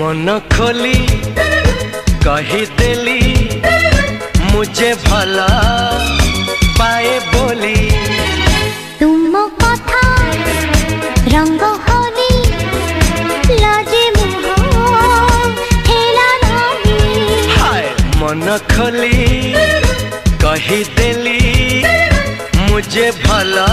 मन खोली कहीदेली मुझे भला पाए बोली। तुम कथा रंग होली लाजे मुह हेला नहीं। हाय मन खोली कहीदेली मुझे भला